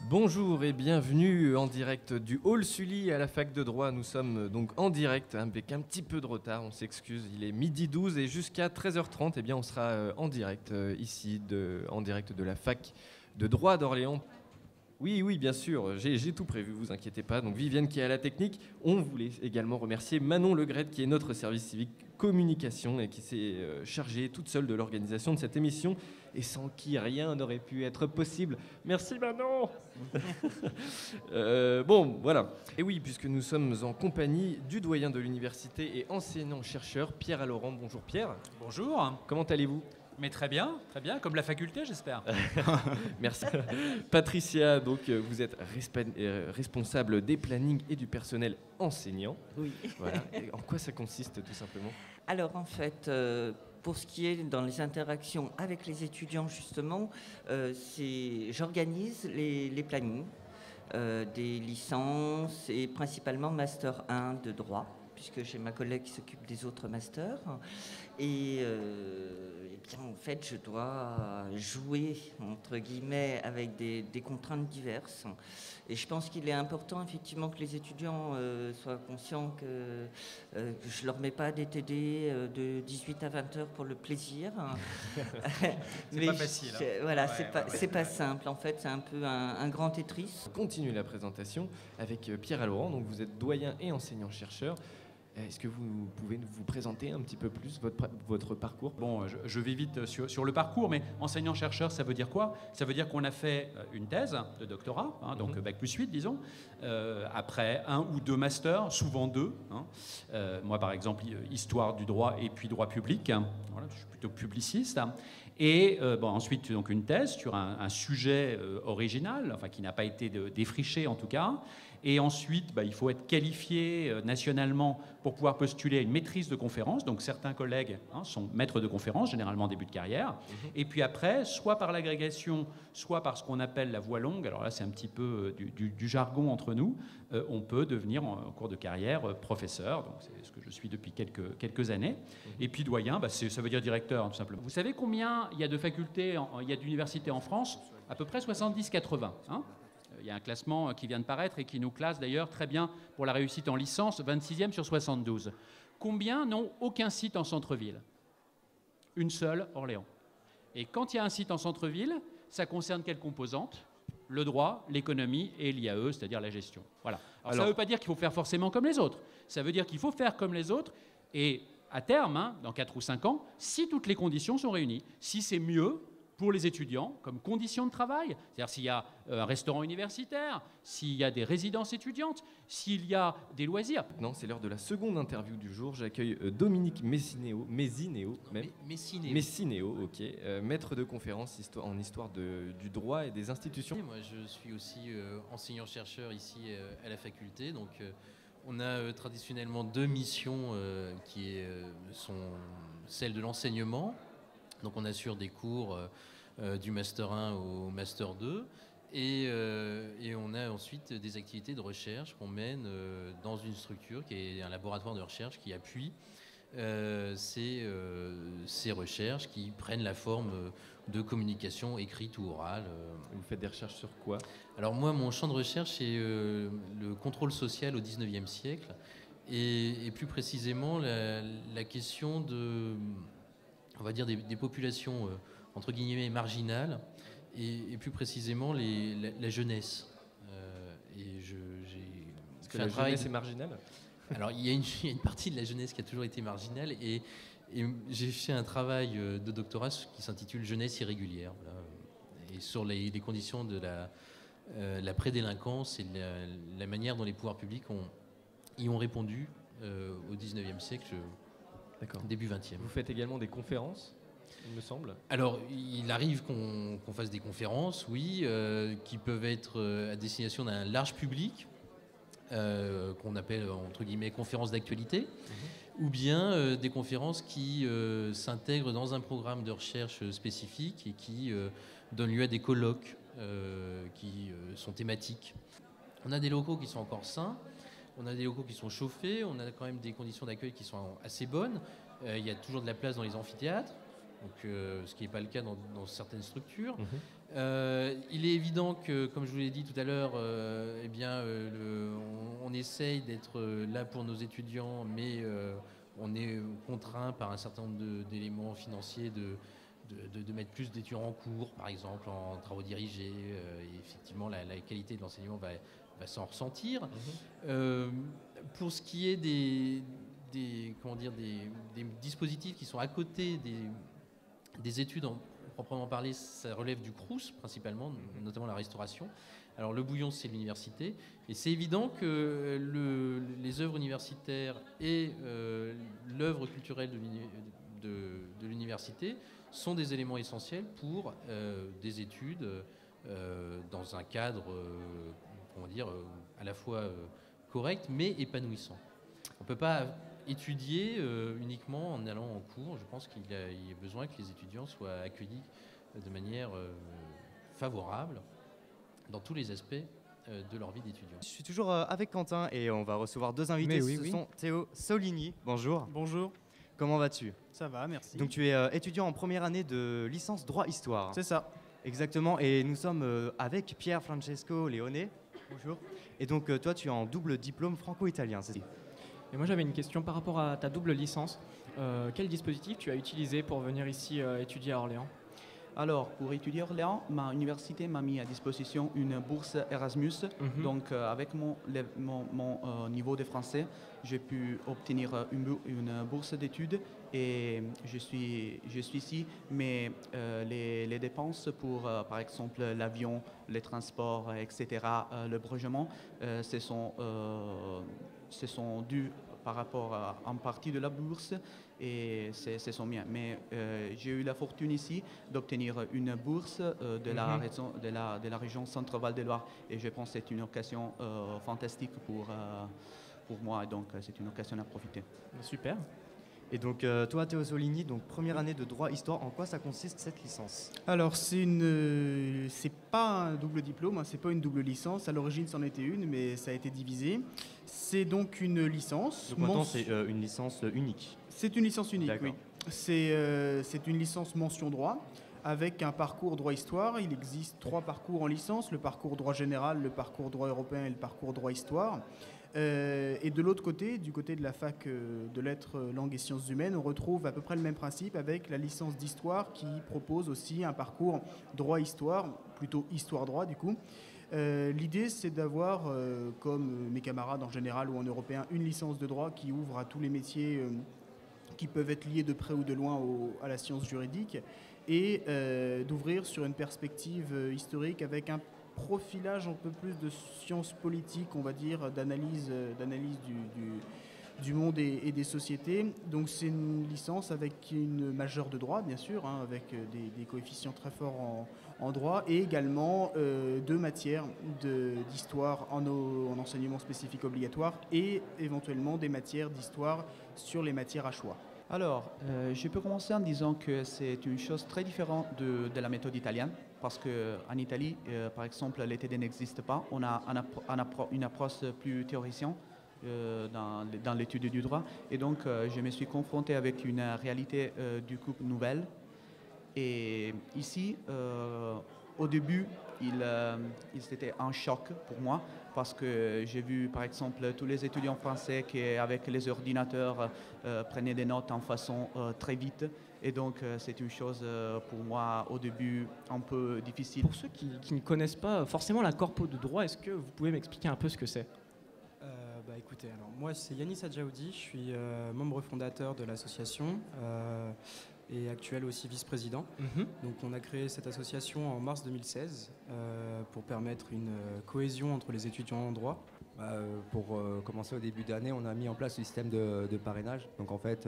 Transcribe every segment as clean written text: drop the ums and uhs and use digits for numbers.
Bonjour et bienvenue en direct du Hall Sully à la fac de droit. Nous sommes donc en direct avec un petit peu de retard, on s'excuse. Il est midi 12 et jusqu'à 13h30, eh bien, on sera en direct ici, en direct de la fac de droit d'Orléans. Oui, bien sûr, j'ai tout prévu, vous inquiétez pas. Donc Viviane qui est à la technique. On voulait également remercier Manon Legrette qui est notre service civique communication et qui s'est chargée toute seule de l'organisation de cette émission et sans qui rien n'aurait pu être possible. Merci Manon. Bon, voilà. Et oui, puisque nous sommes en compagnie du doyen de l'université et enseignant-chercheur Pierre Alorand. Bonjour Pierre. Bonjour. Comment allez-vous ? Mais très bien, comme la faculté, j'espère. Merci. Patricia, donc vous êtes responsable des plannings et du personnel enseignant. Oui. Voilà. Et en quoi ça consiste tout simplement ? Alors en fait, pour ce qui est dans les interactions avec les étudiants justement, j'organise les plannings des licences et principalement Master 1 de droit, puisque j'ai ma collègue qui s'occupe des autres masters. Et bien, en fait, je dois jouer, entre guillemets, avec des contraintes diverses. Et je pense qu'il est important, effectivement, que les étudiants soient conscients que je ne leur mets pas des TD de 18 à 20 heures pour le plaisir. C'est pas facile. Voilà, c'est pas simple. En fait, c'est un peu un grand Tetris. On continue la présentation avec Pierre Alorand. Donc vous êtes doyen et enseignant-chercheur. Est-ce que vous pouvez vous présenter un petit peu plus votre parcours ? Bon, je vais vite sur le parcours, mais enseignant-chercheur, ça veut dire quoi ? Ça veut dire qu'on a fait une thèse de doctorat, donc Bac plus 8, disons, après 1 ou 2 masters, souvent 2. Moi, par exemple, histoire du droit et puis droit public. Voilà, je suis plutôt publiciste. Et ensuite, donc, une thèse sur un sujet original, enfin, qui n'a pas été défriché en tout cas. Et ensuite, il faut être qualifié nationalement pour pouvoir postuler à une maîtrise de conférence. Donc certains collègues sont maîtres de conférence, généralement en début de carrière. Et puis après, soit par l'agrégation, soit par ce qu'on appelle la voie longue, alors là c'est un petit peu du jargon entre nous, on peut devenir en cours de carrière professeur. Donc c'est ce que je suis depuis quelques années. Et puis doyen, ça veut dire directeur tout simplement. Vous savez combien il y a de facultés, il y a d'universités en France ? À peu près 70-80. Il y a un classement qui vient de paraître et qui nous classe d'ailleurs très bien pour la réussite en licence, 26e sur 72. Combien n'ont aucun site en centre-ville ? Une seule, Orléans. Et quand il y a un site en centre-ville, ça concerne quelle composante ? Le droit, l'économie et l'IAE, c'est-à-dire la gestion. Voilà. Alors ça ne veut pas dire qu'il faut faire forcément comme les autres. Ça veut dire qu'il faut faire comme les autres et à terme, dans 4 ou 5 ans, si toutes les conditions sont réunies, si c'est mieux pour les étudiants, comme conditions de travail, c'est-à-dire s'il y a un restaurant universitaire, s'il y a des résidences étudiantes, s'il y a des loisirs. Non, c'est l'heure de la seconde interview du jour. J'accueille Dominique Messineo, ok, maître de conférence en histoire du droit et des institutions. Moi, je suis aussi enseignant-chercheur ici à la faculté, donc on a traditionnellement 2 missions qui sont celles de l'enseignement. Donc on assure des cours du Master 1 au Master 2 et on a ensuite des activités de recherche qu'on mène dans une structure qui est un laboratoire de recherche qui appuie ces recherches qui prennent la forme de communication écrite ou orale. Vous faites des recherches sur quoi ? Alors moi, mon champ de recherche, c'est le contrôle social au 19e siècle et plus précisément la question on va dire des populations entre guillemets marginales et plus précisément la jeunesse. Est-ce que la jeunesse est marginale ? Alors il y a une partie de la jeunesse qui a toujours été marginale et j'ai fait un travail de doctorat qui s'intitule Jeunesse irrégulière, voilà, et sur les conditions de la prédélinquance et la manière dont les pouvoirs publics y ont répondu au 19e siècle. D'accord. Début 20e. Vous faites également des conférences, il me semble ? Alors, il arrive qu'on fasse des conférences, oui, qui peuvent être à destination d'un large public, qu'on appelle, entre guillemets, conférences d'actualité, ou bien des conférences qui s'intègrent dans un programme de recherche spécifique et qui donnent lieu à des colloques qui sont thématiques. On a des locaux qui sont encore sains. On a des locaux qui sont chauffés, on a quand même des conditions d'accueil qui sont assez bonnes. Il y a toujours de la place dans les amphithéâtres. donc, ce qui n'est pas le cas dans certaines structures. Il est évident que, comme je vous l'ai dit tout à l'heure, on essaye d'être là pour nos étudiants, mais on est contraint par un certain nombre d'éléments financiers de mettre plus d'étudiants en cours, par exemple en travaux dirigés. Et effectivement, la qualité de l'enseignement va s'en ressentir. Pour ce qui est des dispositifs qui sont à côté des études proprement parler, ça relève du Crous principalement, notamment la restauration. Alors le bouillon, c'est l'université, et c'est évident que les œuvres universitaires et l'œuvre culturelle de l'université sont des éléments essentiels pour des études dans un cadre, à la fois correct mais épanouissant. On ne peut pas étudier uniquement en allant en cours. Je pense qu'il y a besoin que les étudiants soient accueillis de manière favorable dans tous les aspects de leur vie d'étudiant. Je suis toujours avec Quentin et on va recevoir deux invités. Ce sont Théo Soligny. Bonjour. Bonjour. Comment vas-tu? Ça va, merci. Donc tu es étudiant en première année de licence droit-histoire. C'est ça. Exactement, et nous sommes avec Pierre Francesco Leone. Bonjour. Et donc toi tu es en double diplôme franco-italien, c'est ça? Et moi j'avais une question par rapport à ta double licence. Quel dispositif tu as utilisé pour venir ici étudier à Orléans? Alors, pour étudier à Orléans, ma université m'a mis à disposition une bourse Erasmus. Donc, avec mon niveau de français, j'ai pu obtenir une bourse d'études et je suis ici. Mais les dépenses pour, par exemple, l'avion, les transports, etc., l'hébergement, ce sont dus par rapport en partie de la bourse et ce sont miens. Mais j'ai eu la fortune ici d'obtenir une bourse de la région Centre-Val de Loire et je pense que c'est une occasion fantastique pour moi, et donc c'est une occasion à profiter. Super. Et donc toi Théo Soligny, donc première année de droit-histoire, en quoi ça consiste cette licence? Alors c'est pas un double diplôme, hein, c'est pas une double licence, à l'origine c'en était une mais ça a été divisé. C'est donc une licence. Donc maintenant c'est une licence unique. C'est une licence unique, oui. C'est une licence mention droit avec un parcours droit-histoire. Il existe 3 parcours en licence, le parcours droit général, le parcours droit européen et le parcours droit-histoire. Et de l'autre côté, du côté de la fac de lettres, langues et sciences humaines, on retrouve à peu près le même principe avec la licence d'histoire qui propose aussi un parcours droit-histoire, plutôt histoire-droit du coup. L'idée, c'est d'avoir, comme mes camarades en général ou en européen, une licence de droit qui ouvre à tous les métiers qui peuvent être liés de près ou de loin à la science juridique et d'ouvrir sur une perspective historique avec un profilage un peu plus de sciences politiques, on va dire, d'analyse du monde et des sociétés. Donc c'est une licence avec une majeure de droit, bien sûr, hein, avec des coefficients très forts en droit, et également 2 matières d'histoire en enseignement spécifique obligatoire et éventuellement des matières d'histoire sur les matières à choix. Alors, je peux commencer en disant que c'est une chose très différente de la méthode italienne, parce qu'en Italie, par exemple, les TD n'existe pas. On a une approche plus théoricienne dans l'étude du droit. Et donc, je me suis confronté avec une réalité du coup nouvelle. Et ici, au début, c'était un choc pour moi, parce que j'ai vu, par exemple, tous les étudiants français qui, avec les ordinateurs, prenaient des notes en façon très vite. Et donc, c'est une chose pour moi, au début, un peu difficile. Pour ceux qui ne connaissent pas forcément la corpo de droit, est-ce que vous pouvez m'expliquer un peu ce que c'est? Écoutez, alors, moi, c'est Yanis Adjaoudi, je suis membre fondateur de l'association et actuel aussi vice-président. Donc, on a créé cette association en mars 2016 pour permettre une cohésion entre les étudiants en droit. Pour commencer au début d'année, on a mis en place le système de parrainage. Donc en fait,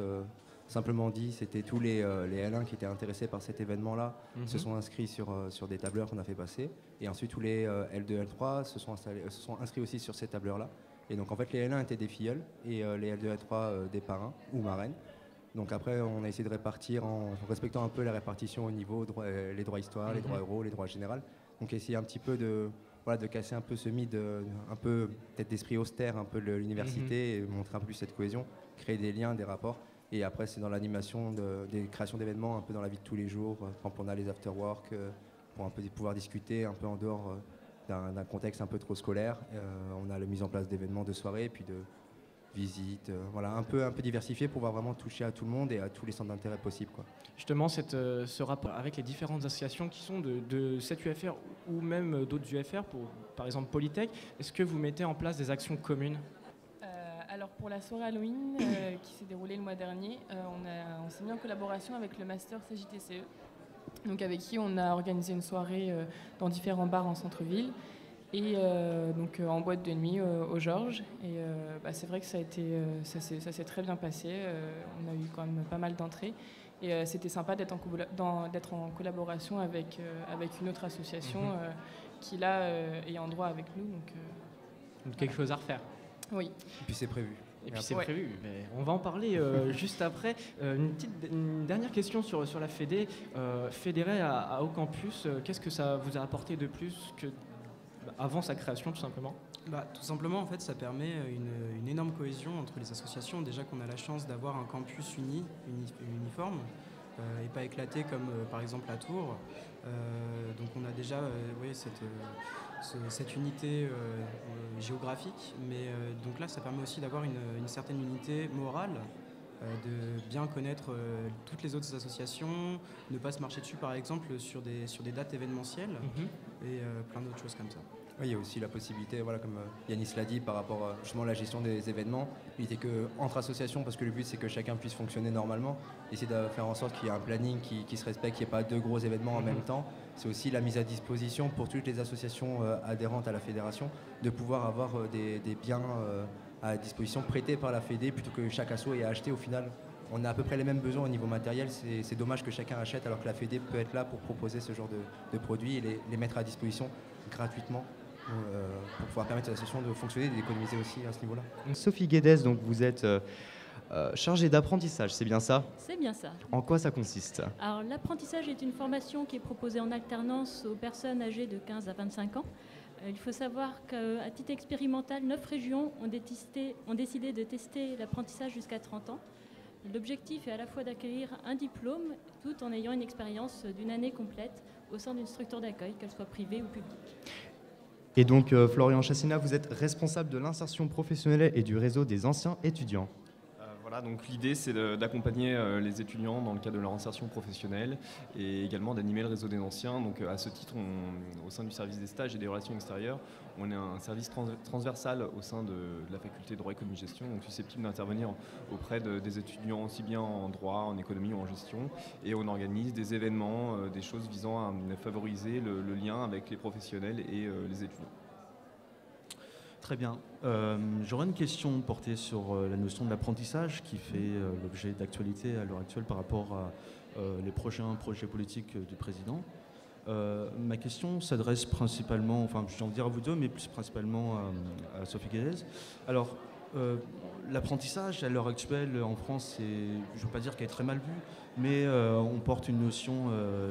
simplement dit, c'était tous les L1 qui étaient intéressés par cet événement-là se sont inscrits sur des tableurs qu'on a fait passer. Et ensuite, tous les L2, L3 se sont inscrits aussi sur ces tableurs-là. Et donc en fait, les L1 étaient des filleuls et les L2, L3 des parrains ou marraines. Donc après, on a essayé de répartir en respectant un peu la répartition au niveau les droits histoire, les droits euros, les droits généraux. Donc essayer un petit peu de casser un peu ce mythe, un peu peut-être d'esprit austère un peu de l'université et montrer un peu plus cette cohésion, créer des liens, des rapports Et après, c'est dans l'animation des créations d'événements, un peu dans la vie de tous les jours. Par exemple, on a les after-work pour un peu pouvoir discuter un peu en dehors d'un contexte un peu trop scolaire. On a la mise en place d'événements de soirée, puis de visites, voilà, un peu diversifié pour pouvoir vraiment toucher à tout le monde et à tous les centres d'intérêt possibles, quoi. Justement, ce rapport avec les différentes associations qui sont de cette UFR ou même d'autres UFR, par exemple Polytech, est-ce que vous mettez en place des actions communes ? Alors pour la soirée Halloween qui s'est déroulée le mois dernier, on s'est mis en collaboration avec le master CJTCE, donc avec qui on a organisé une soirée dans différents bars en centre-ville et donc en boîte de nuit au Georges. Et c'est vrai que ça s'est très bien passé. On a eu quand même pas mal d'entrées et c'était sympa d'être en collaboration avec une autre association qui là est en droit avec nous. Donc quelque chose à refaire. Oui. Et puis c'est prévu. Et puis c'est prévu. Mais on va en parler juste après. Une dernière question sur la Fédé. Fédérer à Haut Campus, qu'est-ce que ça vous a apporté de plus que avant sa création, tout simplement ? Tout simplement, en fait, ça permet une énorme cohésion entre les associations. Déjà qu'on a la chance d'avoir un campus uniforme et pas éclaté comme par exemple à Tours. Donc on a déjà cette unité géographique, mais donc là ça permet aussi d'avoir une certaine unité morale, de bien connaître toutes les autres associations, ne pas se marcher dessus par exemple sur des dates événementielles et plein d'autres choses comme ça. Oui, il y a aussi la possibilité, voilà, comme Yanis l'a dit, par rapport justement à la gestion des événements, l'idée qu'entre associations, parce que le but c'est que chacun puisse fonctionner normalement, essayer de faire en sorte qu'il y ait un planning qui se respecte, qu'il n'y ait pas deux gros événements en même temps. C'est aussi la mise à disposition pour toutes les associations adhérentes à la fédération de pouvoir avoir des biens à disposition prêtés par la Fédé plutôt que chaque asso ait à acheter. Au final, on a à peu près les mêmes besoins au niveau matériel. C'est dommage que chacun achète alors que la Fédé peut être là pour proposer ce genre de produits et les mettre à disposition gratuitement pour pouvoir permettre à l'association de fonctionner et d'économiser aussi à ce niveau-là. Sophie Guedes, donc vous êtes chargée d'apprentissage, c'est bien ça ? C'est bien ça. En quoi ça consiste ? Alors l'apprentissage est une formation qui est proposée en alternance aux personnes âgées de 15 à 25 ans. Il faut savoir qu'à titre expérimental, 9 régions ont décidé de tester l'apprentissage jusqu'à 30 ans. L'objectif est à la fois d'acquérir un diplôme tout en ayant une expérience d'une année complète au sein d'une structure d'accueil, qu'elle soit privée ou publique. Et donc, Florian Chassina, vous êtes responsable de l'insertion professionnelle et du réseau des anciens étudiants. Voilà, donc l'idée c'est d'accompagner les étudiants dans le cadre de leur insertion professionnelle et également d'animer le réseau des anciens. Donc à ce titre, au sein du service des stages et des relations extérieures, on est un service transversal au sein de la faculté de droit, économie, gestion, donc susceptible d'intervenir auprès des étudiants aussi bien en droit, en économie ou en gestion. Et on organise des événements, des choses visant à favoriser le lien avec les professionnels et les étudiants. Très bien. J'aurais une question portée sur la notion de l'apprentissage qui fait l'objet d'actualité à l'heure actuelle par rapport à les prochains projets politiques du président. Ma question s'adresse principalement, enfin j'ai envie de dire à vous deux, mais plus principalement à Sophie Guedes. Alors, l'apprentissage à l'heure actuelle en France, je ne veux pas dire qu'elle est très mal vue, mais on porte une notion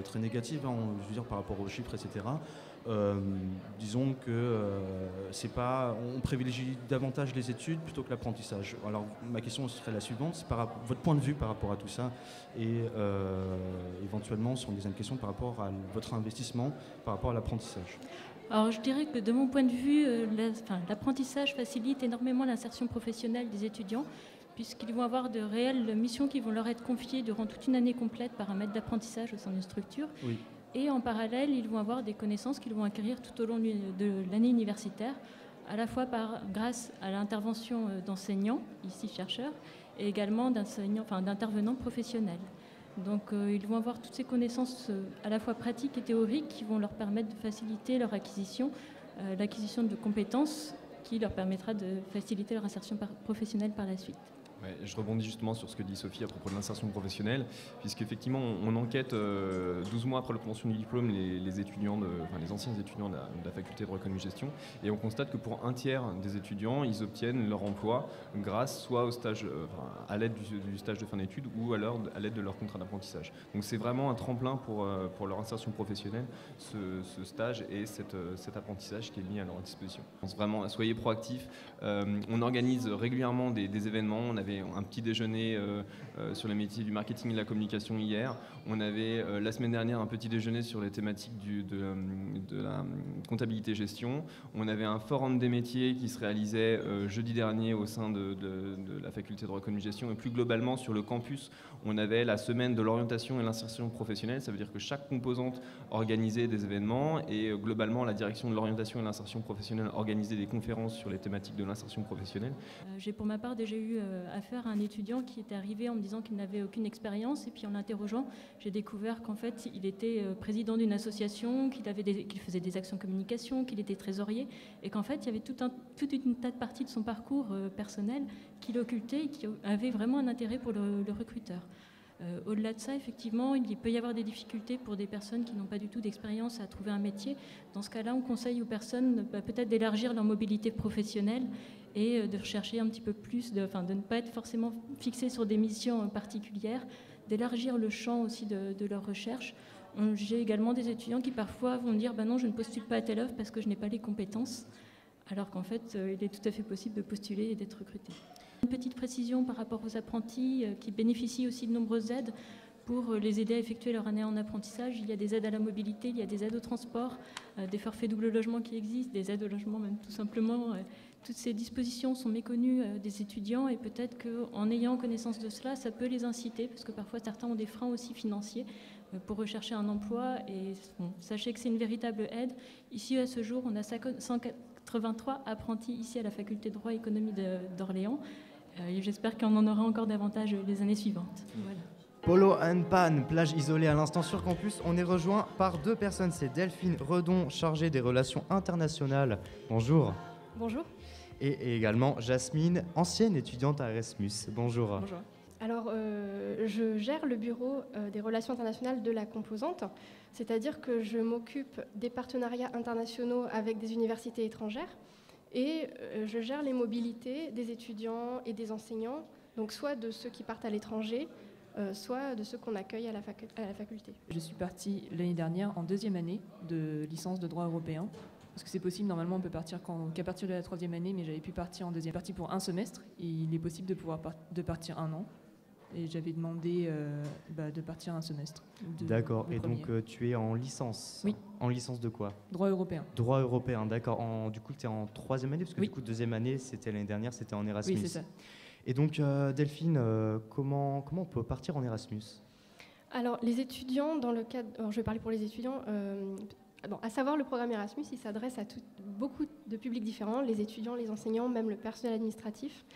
très négative, hein, je veux dire par rapport aux chiffres, etc. Disons que on privilégie davantage les études plutôt que l'apprentissage. Alors ma question serait la suivante, c'est votre point de vue par rapport à tout ça et éventuellement sur une deuxième question par rapport à votre investissement par rapport à l'apprentissage. Alors je dirais que de mon point de vue, l'apprentissage facilite énormément l'insertion professionnelle des étudiants puisqu'ils vont avoir de réelles missions qui vont leur être confiées durant toute une année complète par un maître d'apprentissage au sein d'une structure. Oui. Et en parallèle, ils vont avoir des connaissances qu'ils vont acquérir tout au long de l'année universitaire, à la fois grâce à l'intervention d'enseignants, ici chercheurs, et également d'intervenants professionnels. Donc ils vont avoir toutes ces connaissances à la fois pratiques et théoriques qui vont leur permettre de faciliter leur l'acquisition de compétences qui leur permettra de faciliter leur insertion professionnelle par la suite. Ouais, je rebondis justement sur ce que dit Sophie à propos de l'insertion professionnelle, puisqu'effectivement on enquête 12 mois après l'obtention du diplôme les anciens étudiants de la faculté de droit, économie, gestion, et on constate que pour un tiers des étudiants, ils obtiennent leur emploi grâce soit au stage, à l'aide du stage de fin d'études ou alors à l'aide de leur contrat d'apprentissage. Donc c'est vraiment un tremplin pour leur insertion professionnelle, ce stage et cet apprentissage qui est mis à leur disposition. Je pense vraiment, soyez proactifs. On organise régulièrement des événements. On avait fait un petit déjeuner sur les métiers du marketing et de la communication hier. On avait la semaine dernière un petit déjeuner sur les thématiques de la comptabilité-gestion. On avait un forum des métiers qui se réalisait jeudi dernier au sein de la faculté de droit économie gestion. Et plus globalement, sur le campus, on avait la semaine de l'orientation et l'insertion professionnelle. Ça veut dire que chaque composante organisait des événements et globalement, la direction de l'orientation et l'insertion professionnelle organisait des conférences sur les thématiques de l'insertion professionnelle. J'ai pour ma part déjà eu affaire à un étudiant qui était arrivé en me disant qu'il n'avait aucune expérience, et puis en l'interrogeant, j'ai découvert qu'en fait il était président d'une association, qu'il faisait des actions communication, qu'il était trésorier, et qu'en fait il y avait toute une tas de parties de son parcours personnel qu'il occultait et qui avait vraiment un intérêt pour le recruteur. Au-delà de ça, effectivement, il peut y avoir des difficultés pour des personnes qui n'ont pas du tout d'expérience à trouver un métier. Dans ce cas-là, on conseille aux personnes peut-être d'élargir leur mobilité professionnelle et de rechercher un petit peu plus, de ne pas être forcément fixé sur des missions particulières, d'élargir le champ aussi de leur recherche. J'ai également des étudiants qui parfois vont me dire non, je ne postule pas à telle offre parce que je n'ai pas les compétences, alors qu'en fait, il est tout à fait possible de postuler et d'être recruté. Une petite précision par rapport aux apprentis qui bénéficient aussi de nombreuses aides pour les aider à effectuer leur année en apprentissage. Il y a des aides à la mobilité, il y a des aides au transport, des forfaits double logement qui existent, des aides au logement même tout simplement. Toutes ces dispositions sont méconnues des étudiants et peut-être qu'en ayant connaissance de cela, ça peut les inciter, parce que parfois certains ont des freins aussi financiers pour rechercher un emploi. Et sachez que c'est une véritable aide. Ici, à ce jour, on a 183 apprentis ici à la faculté de droit et économie d'Orléans. J'espère qu'on en aura encore davantage les années suivantes. Voilà. Polo and Pan, plage isolée à l'instant sur campus. On est rejoint par deux personnes. C'est Delphine Redon, chargée des relations internationales. Bonjour. Bonjour. Et également Jasmine, ancienne étudiante à Erasmus. Bonjour. Bonjour. Alors, je gère le bureau des relations internationales de la composante, c'est-à-dire que je m'occupe des partenariats internationaux avec des universités étrangères et je gère les mobilités des étudiants et des enseignants, donc soit de ceux qui partent à l'étranger, soit de ceux qu'on accueille à la faculté. Je suis partie l'année dernière en deuxième année de licence de droit européen. Parce que c'est possible, normalement on peut partir qu'à partir de la troisième année, mais j'avais pu partir en deuxième partie pour un semestre. Et il est possible de pouvoir partir un an. Et j'avais demandé de partir un semestre. D'accord, et donc tu es en licence? Oui. En licence de quoi? Droit européen. Droit européen, d'accord. Du coup tu es en troisième année, parce que oui. Du coup deuxième année, c'était l'année dernière, c'était en Erasmus. Oui, c'est ça. Et donc Delphine, comment on peut partir en Erasmus? Alors les étudiants, dans le cadre... Alors, je vais parler pour les étudiants... à savoir, le programme Erasmus, il s'adresse à beaucoup de publics différents, les étudiants, les enseignants, même le personnel administratif.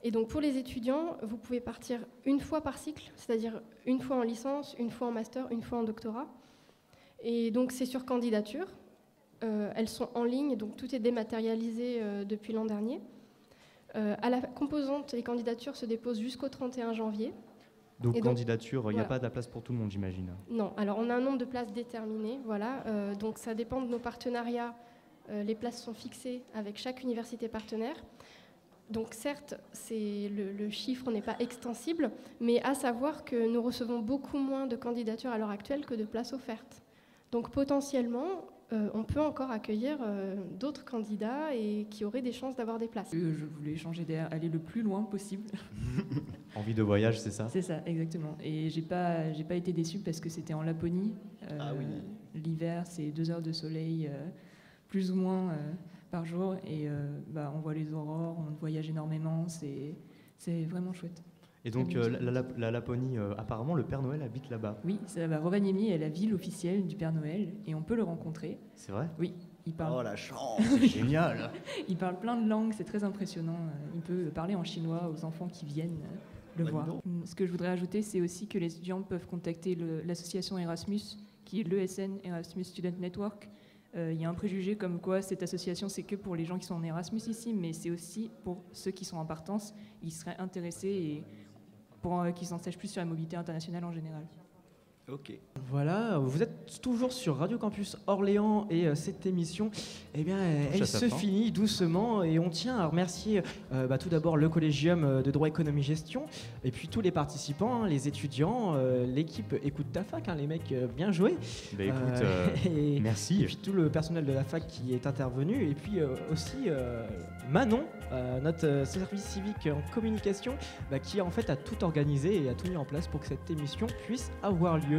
Et donc pour les étudiants, vous pouvez partir une fois par cycle, c'est-à-dire une fois en licence, une fois en master, une fois en doctorat. Et donc c'est sur candidature. Elles sont en ligne, donc tout est dématérialisé depuis l'an dernier. À la composante, les candidatures se déposent jusqu'au 31 janvier. Donc candidature, il n'y a pas de la place pour tout le monde, j'imagine. Non, alors on a un nombre de places déterminé, voilà. Donc ça dépend de nos partenariats. Les places sont fixées avec chaque université partenaire. Donc certes, le chiffre n'est pas extensible, mais à savoir que nous recevons beaucoup moins de candidatures à l'heure actuelle que de places offertes. Donc potentiellement, on peut encore accueillir d'autres candidats et qui auraient des chances d'avoir des places. Je voulais changer d'air, aller le plus loin possible. Envie de voyage, c'est ça? C'est ça, exactement. Et j'ai pas été déçue parce que c'était en Laponie. Oui. L'hiver, c'est 2 heures de soleil, plus ou moins par jour. Et on voit les aurores, on voyage énormément. C'est vraiment chouette. Et donc la Laponie, apparemment le Père Noël habite là-bas. Oui, Rovaniemi est la ville officielle du Père Noël et on peut le rencontrer. C'est vrai? Oui, il parle. Oh la chance, c'est génial. Il parle plein de langues, c'est très impressionnant. Il peut parler en chinois aux enfants qui viennent le voir. Ce que je voudrais ajouter, c'est aussi que les étudiants peuvent contacter l'association Erasmus, qui est l'ESN, Erasmus Student Network. Il y a un préjugé comme quoi cette association, c'est que pour les gens qui sont en Erasmus ici, mais c'est aussi pour ceux qui sont en partance. Ils seraient intéressés et pour qu'ils en sachent plus sur la mobilité internationale en général. Ok. Voilà, vous êtes toujours sur Radio Campus Orléans et cette émission, eh bien, elle se finit doucement et on tient à remercier tout d'abord le Collégium de droit économie gestion et puis tous les participants, les étudiants, l'équipe Écoute ta fac, les mecs, bien joué. Merci. Et puis tout le personnel de la fac qui est intervenu et puis aussi Manon, notre service civique en communication, qui en fait a tout organisé et a tout mis en place pour que cette émission puisse avoir lieu.